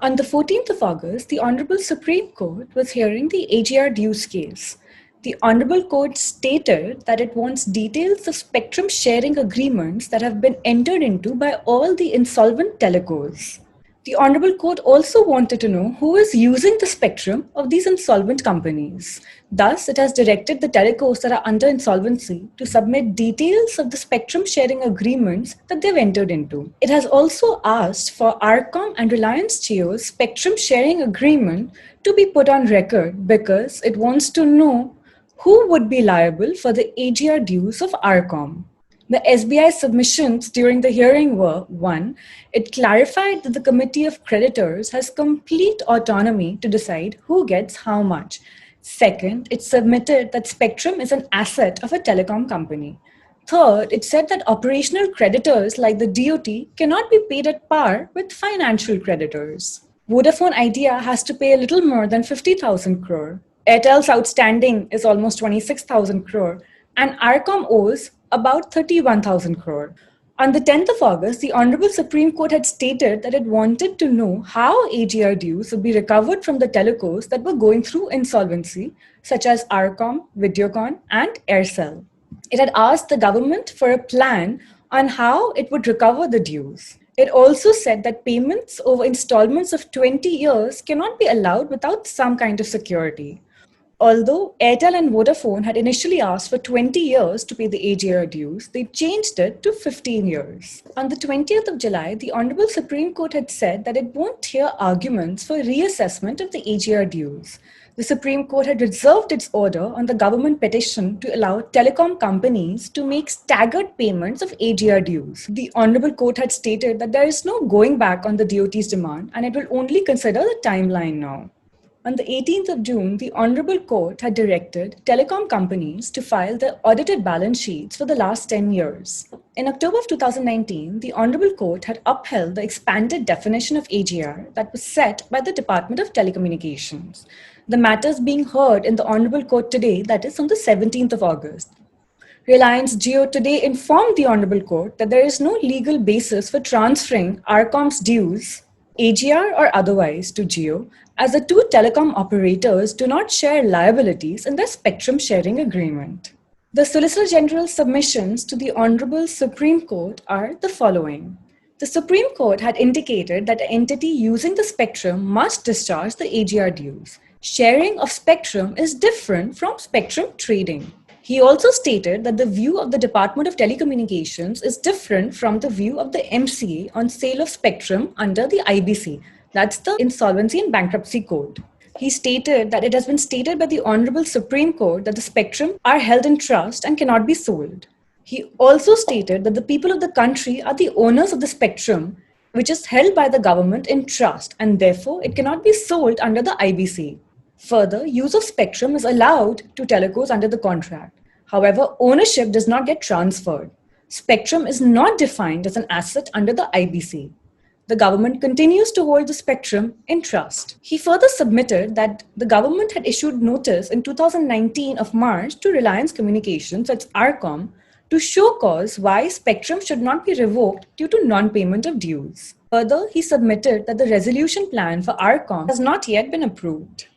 On the 14th of August, the Honorable Supreme Court was hearing the AGR dues case. The Honorable Court stated that it wants details of spectrum sharing agreements that have been entered into by all the insolvent telecos. The Honorable Court also wanted to know who is using the spectrum of these insolvent companies. Thus, it has directed the telecos that are under insolvency to submit details of the spectrum sharing agreements that they've entered into. It has also asked for RCom and Reliance Jio's spectrum sharing agreement to be put on record because it wants to know who would be liable for the AGR dues of RCom. The SBI submissions during the hearing were: 1. It clarified that the Committee of Creditors has complete autonomy to decide who gets how much. Second, it submitted that spectrum is an asset of a telecom company. Third, it said that operational creditors like the DoT cannot be paid at par with financial creditors. Vodafone Idea has to pay a little more than 50,000 crore. Airtel's outstanding is almost 26,000 crore, and RCom owes about 31,000 crore. On the 10th of August, the Honorable Supreme Court had stated that it wanted to know how AGR dues would be recovered from the telecos that were going through insolvency, such as RCom, Videocon, and Aircel. It had asked the government for a plan on how it would recover the dues. It also said that payments over installments of 20 years cannot be allowed without some kind of security. Although Airtel and Vodafone had initially asked for 20 years to pay the AGR dues, they changed it to 15 years. On the 20th of July, the Honorable Supreme Court had said that it won't hear arguments for reassessment of the AGR dues. The Supreme Court had reserved its order on the government petition to allow telecom companies to make staggered payments of AGR dues. The Honorable Court had stated that there is no going back on the DoT's demand and it will only consider the timeline now. On the 18th of June, the Honorable Court had directed telecom companies to file their audited balance sheets for the last 10 years. In October of 2019, the Honorable Court had upheld the expanded definition of AGR that was set by the Department of Telecommunications. The matter is being heard in the Honorable Court today, that is on the 17th of August. Reliance Jio today informed the Honorable Court that there is no legal basis for transferring RCom's dues, AGR or otherwise, to Jio, as the two telecom operators do not share liabilities in their spectrum sharing agreement. The Solicitor General's submissions to the Honorable Supreme Court are the following. The Supreme Court had indicated that an entity using the spectrum must discharge the AGR dues. Sharing of spectrum is different from spectrum trading. He also stated that the view of the Department of Telecommunications is different from the view of the MCA on sale of spectrum under the IBC, that's the Insolvency and Bankruptcy Code. He stated that it has been stated by the Honorable Supreme Court that the spectrum are held in trust and cannot be sold. He also stated that the people of the country are the owners of the spectrum, which is held by the government in trust, and therefore it cannot be sold under the IBC. Further, use of spectrum is allowed to telecos under the contract. However, ownership does not get transferred. Spectrum is not defined as an asset under the IBC. The government continues to hold the spectrum in trust. He further submitted that the government had issued notice in 2019 of March to Reliance Communications, that's RCom, to show cause why spectrum should not be revoked due to non-payment of dues. Further, he submitted that the resolution plan for RCom has not yet been approved.